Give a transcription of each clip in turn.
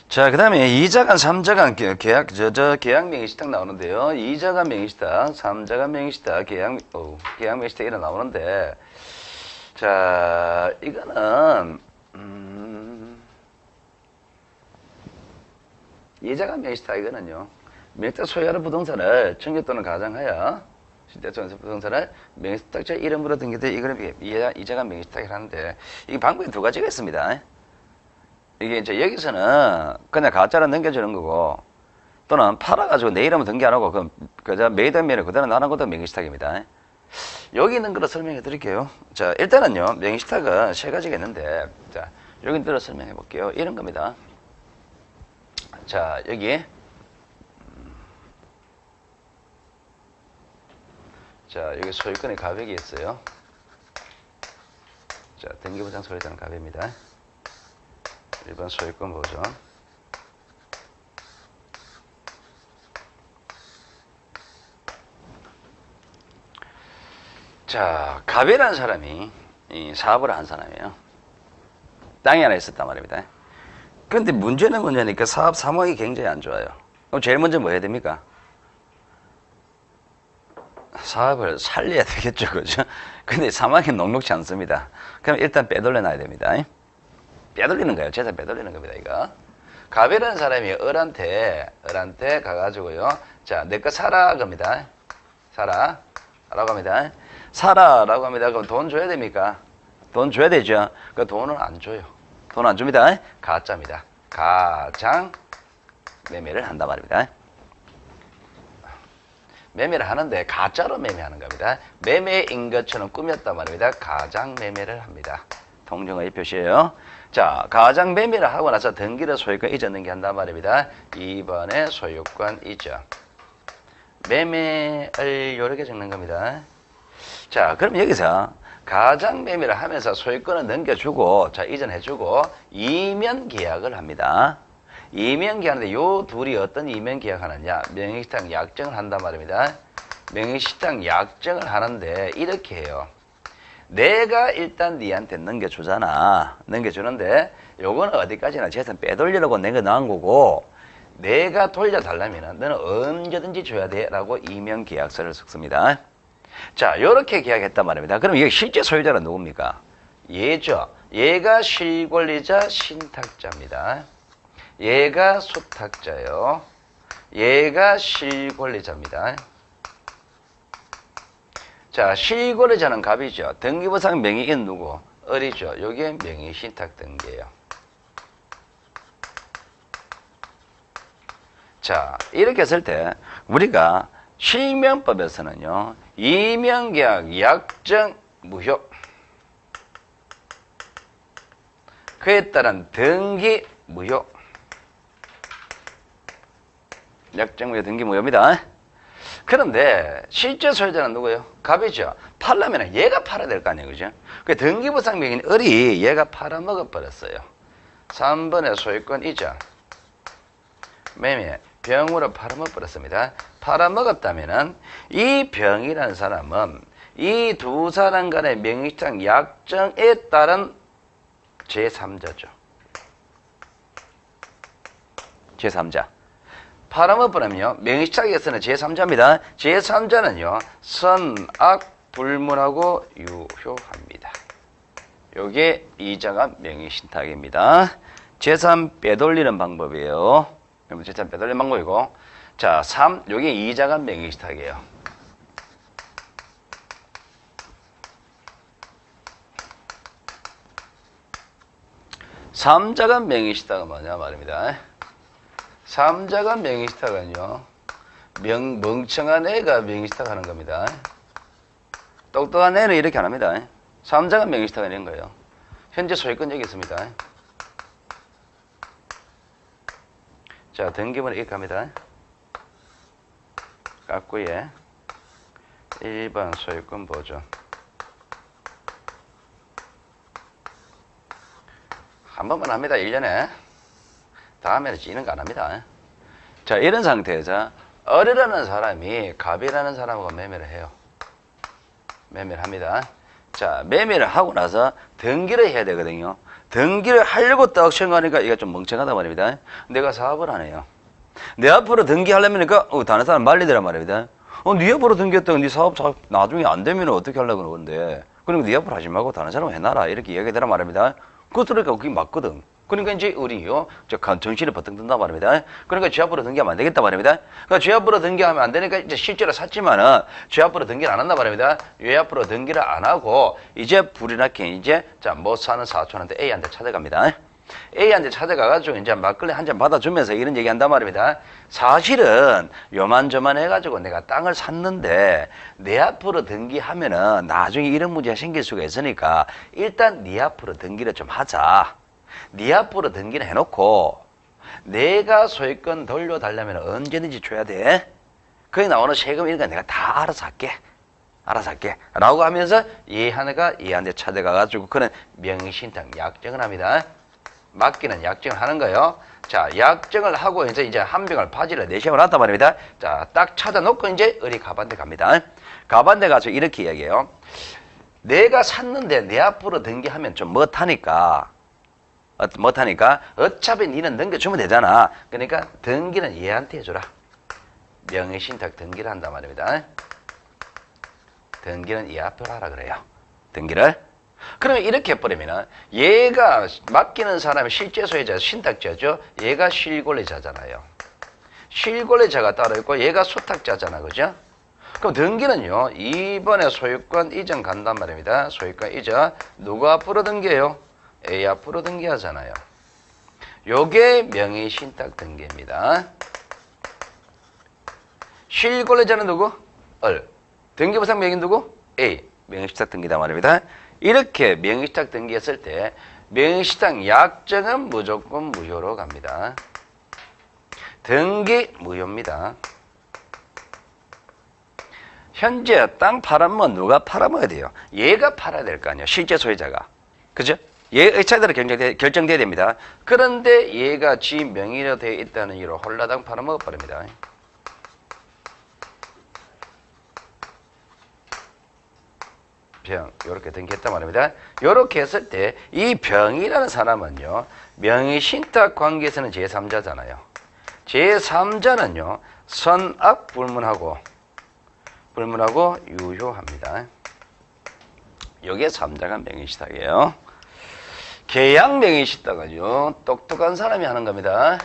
자, 그 다음에 2자간, 3자간 계약 명의시탁 나오는데요. 2자간 명의시탁, 3자간 명의시탁, 계약 명의시탁 이런 나오는데, 자, 이거는, 2자간 명의시탁 이거는요. 명의시탁 소유하는 부동산을 청약 또는 가정하여 실제적인 부동산을 명의시탁자 이름으로 등기돼 이거를 2자간 명의시탁을 하는데, 이게 방법이 두 가지가 있습니다. 이게 이제 여기서는 그냥 가짜로 넘겨주는 거고, 또는 팔아가지고 내 이름은 등기 안 하고, 그저 매입되면 그대로 나는 것도 명의시탁입니다. 여기 있는 거로 설명해 드릴게요. 자, 일단은요, 명의시탁은 세 가지가 있는데, 자, 여기 들어 설명해 볼게요. 이런 겁니다. 자, 여기. 자, 여기 소유권의 가백이 있어요. 자, 등기부장 소유자는 가백입니다. 1번 소유권 보존. 자, 가베라는 사람이 이 사업을 한 사람이에요. 땅이 하나 있었단 말입니다. 그런데 문제는 뭐냐니까 사업 상황이 굉장히 안 좋아요. 그럼 제일 먼저 뭐 해야 됩니까? 사업을 살려야 되겠죠, 그죠? 근데 상황이 녹록지 않습니다. 그럼 일단 빼돌려 놔야 됩니다. 빼돌리는 거예요. 재산 빼돌리는 겁니다, 이거. 가베라는 사람이 을한테 가가지고요. 자, 내 거 사라, 겁니다. 사라. 라고 합니다. 사라라고 합니다. 그럼 돈 줘야 됩니까? 돈 줘야 되죠. 그 돈을 안 줘요. 돈 안 줍니다. 가짜입니다. 가장 매매를 한단 말입니다. 매매를 하는데 가짜로 매매하는 겁니다. 매매인 것처럼 꾸몄단 말입니다. 가장 매매를 합니다. 통정의 표시예요. 자, 가장 매매를 하고 나서 등기를 소유권 이전 등기한단 말입니다. 2번에 소유권 이전. 매매를 이렇게 적는 겁니다. 자, 그럼 여기서 가장 매매를 하면서 소유권을 넘겨주고, 자, 이전해주고, 이면 계약을 합니다. 이면 계약하는데 요 둘이 어떤 이면 계약하느냐? 명의시탁 약정을 한단 말입니다. 명의시탁 약정을 하는데 이렇게 해요. 내가 일단 니한테 넘겨주잖아. 넘겨주는데 요거는 어디까지나 재산 빼돌리려고 내가 나온 거고, 내가 돌려달라면 너는 언제든지 줘야 돼 라고 이면 계약서를 썼습니다. 자, 요렇게 계약했단 말입니다. 그럼 여기 실제 소유자는 누굽니까? 얘죠. 얘가 실권리자 신탁자입니다. 얘가 수탁자요. 얘가 실권리자입니다. 자, 실권리자는 갑이죠. 등기부상 명의인 누구? 을이죠. 요게 명의 신탁 등기예요. 자, 이렇게 했을 때 우리가 실명법에서는요, 이면계약 약정 무효, 그에 따른 등기 무효, 약정 무효, 등기 무효입니다. 그런데 실제 소유자는 누구예요? 갑이죠. 팔려면 얘가 팔아야 될 거 아니에요, 그죠? 그 등기부상 명의인 을이 얘가 팔아먹어 버렸어요. 3번에 소유권 이전, 매매, 병으로 팔아먹어 버렸습니다. 팔아먹었다면은 이 병이라는 사람은 이 두 사람 간의 명의시탁 약정에 따른 제3자죠. 제3자. 팔아먹어버리면요, 명의시탁에서는 제3자입니다. 제3자는요, 선악 불문하고 유효합니다. 요게 2자가 명의신탁입니다. 재산 빼돌리는 방법이에요. 재산 빼돌리는 방법이고, 자, 3, 요게 2자가 명의신탁이에요. 삼자간 명의시탁은 뭐냐 말입니다. 삼자간 명의시탁은요, 멍청한 애가 명의시탁 하는 겁니다. 똑똑한 애는 이렇게 안 합니다. 삼자간 명의시탁은 이런 거예요. 현재 소유권 여기 있습니다. 자, 등기부는 이렇게 합니다. 깍구에 1번 소유권 보존. 한 번만 합니다. 1년에. 다음에는 지는 거 안 합니다. 자, 이런 상태에서 을이라는 사람이 갑이라는 사람하고 매매를 해요. 매매를 합니다. 자, 매매를 하고 나서 등기를 해야 되거든요. 등기를 하려고 딱 생각하니까 이게 좀 멍청하다 말입니다. 내가 사업을 안 해요. 내 앞으로 등기하려면니까 다른 사람 말리더란 말입니다. 네 앞으로 등기했다가 네 사업 나중에 안 되면 어떻게 하려고 그러는데 그러니까 네 앞으로 하지 말고 다른 사람 해놔라 이렇게 이야기하더란 말입니다. 그러니까 그게 맞거든. 그러니까 이제 우리요 정신이 버뜩 든단 말입니다. 그러니까 제 앞으로 등기하면 안 되겠다 말입니다. 그러니까 제 앞으로 등기하면 안 되니까 이제 실제로 샀지만은 제 앞으로 등기를 안 한다 말입니다. 왜 앞으로 등기를 안 하고 이제 불이 나게 이제 못 사는 사촌한테 A한테 찾아갑니다. A한테 찾아가가지고 이제 막걸리 한 잔 받아주면서 이런 얘기 한단 말입니다. 사실은 요만저만 해가지고 내가 땅을 샀는데 내 앞으로 등기하면은 나중에 이런 문제가 생길 수가 있으니까 일단 네 앞으로 등기를 좀 하자. 네 앞으로 등기를 해놓고 내가 소유권 돌려달라면 언제든지 줘야 돼. 거기 나오는 세금 이런 거 내가 다 알아서 할게. 라고 하면서 얘한테 찾아가가지고 그는 명의신탁 약정을 합니다. 맡기는 약정을 하는 거예요. 자, 약정을 하고 이제 한 병을 바지를 내시경을 한단 말입니다. 자, 딱 찾아놓고 이제 어리 가반대 갑니다. 가반대 가서 이렇게 이야기해요. 내가 샀는데 내 앞으로 등기하면 좀 못하니까 어차피 니는 넘겨주면 되잖아. 그러니까 등기는 얘한테 해줘라. 명의신탁 등기를 한단 말입니다. 등기는 얘 앞으로 하라 그래요. 등기를. 그러면 이렇게 해버리면은 얘가 맡기는 사람이 실제 소유자 신탁자죠. 얘가 실권리자잖아요. 실권리자가 따로 있고 얘가 수탁자잖아. 그죠? 그럼 등기는요. 이번에 소유권 이전 간단 말입니다. 소유권 이전 누구 앞으로 등기해요? A 앞으로 등기하잖아요. 요게 명의신탁 등기입니다. 실권리자는 누구? 등기부상 명의 누구? A. 명의신탁 등기다 말입니다. 이렇게 명의신탁 등기했을 때 명의신탁 약정은 무조건 무효로 갑니다. 등기 무효입니다. 현재 땅 팔아면 누가 팔아먹어야 돼요? 얘가 팔아야 될 거 아니에요. 실제 소유자가. 그죠? 얘의 차대로 결정돼야 됩니다. 그런데 얘가 지 명의로 되어 있다는 이유로 홀라당 팔아먹어 버립니다. 병, 요렇게 등기했단 말입니다. 요렇게 했을 때 이 병이라는 사람은요, 명의신탁 관계에서는 제3자잖아요. 제3자는요, 선악 불문하고 유효합니다. 요게 3자가 명의신탁이에요. 계약 명의신탁은요, 똑똑한 사람이 하는 겁니다.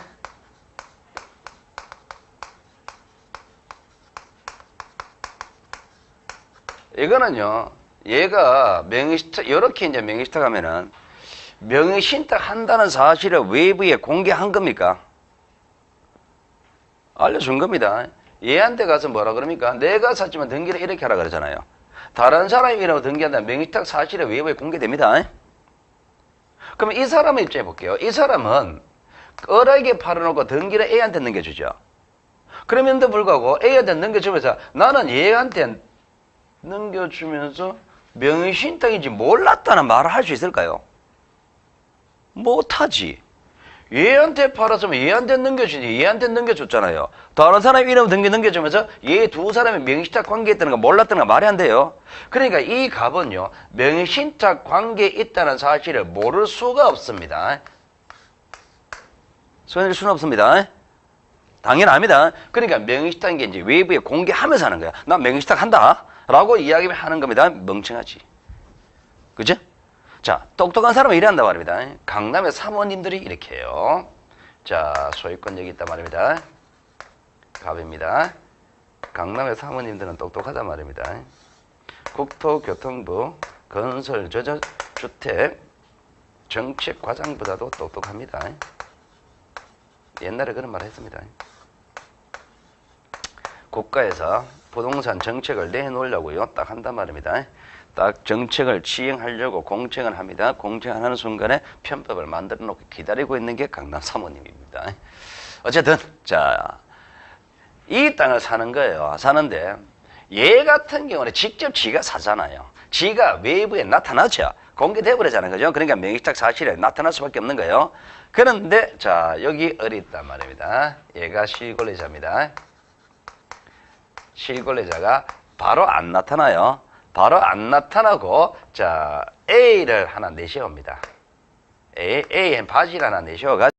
이거는요, 얘가 명의신탁, 이렇게 이제 명의신탁 하면은, 명의신탁 한다는 사실을 외부에 공개한 겁니까? 알려준 겁니다. 얘한테 가서 뭐라 그럽니까? 내가 샀지만 등기를 이렇게 하라 그러잖아요. 다른 사람이 이라고 등기한다면 명의신탁 사실을 외부에 공개됩니다. 그러면 이 사람의 입장에 볼게요. 이 사람은 뻔하게 팔아놓고 등기를 A한테 넘겨주죠. 그럼에도 불구하고 A한테 넘겨주면서 나는 얘한테 넘겨주면서 명의신탁인지 몰랐다는 말을 할 수 있을까요? 못하지. 얘한테 팔았으면 얘한테 넘겨주지. 얘한테 넘겨줬잖아요. 다른 사람 이름 넘겨주면서 얘 두 사람이 명의신탁 관계에 있다는 거 몰랐다는 거 말이 안 돼요. 그러니까 이 갑은요, 명의신탁 관계에 있다는 사실을 모를 수가 없습니다. 손해낼 수는 없습니다. 당연합니다. 그러니까 명의신탁인 게 이제 외부에 공개하면서 하는 거야. 나 명의신탁 한다. 라고 이야기하는 겁니다. 멍청하지. 그죠? 자, 똑똑한 사람은 이래 한단 말입니다. 강남의 사모님들이 이렇게 해요. 자, 소유권 여기 있단 말입니다. 갑입니다. 강남의 사모님들은 똑똑하단 말입니다. 국토교통부 건설저저주택 정책과장보다도 똑똑합니다. 옛날에 그런 말 했습니다. 국가에서 부동산 정책을 내놓으려고요. 딱 한단 말입니다. 딱 정책을 시행하려고 공청을 합니다. 공청하는 순간에 편법을 만들어 놓고 기다리고 있는 게 강남 사모님입니다. 어쨌든 자, 이 땅을 사는 거예요. 사는데 얘 같은 경우는 직접 지가 사잖아요. 지가 외부에 나타나죠. 공개돼 버리잖아요. 그죠? 그러니까 명의신탁 사실에 나타날 수밖에 없는 거예요. 그런데 자, 여기 을이 있단 말입니다. 얘가 실권리자입니다. 실권리자가 바로 안 나타나요. 바로 안 나타나고 자, A를 하나 내세웁니다. A엔 바지를 하나 내셔가지고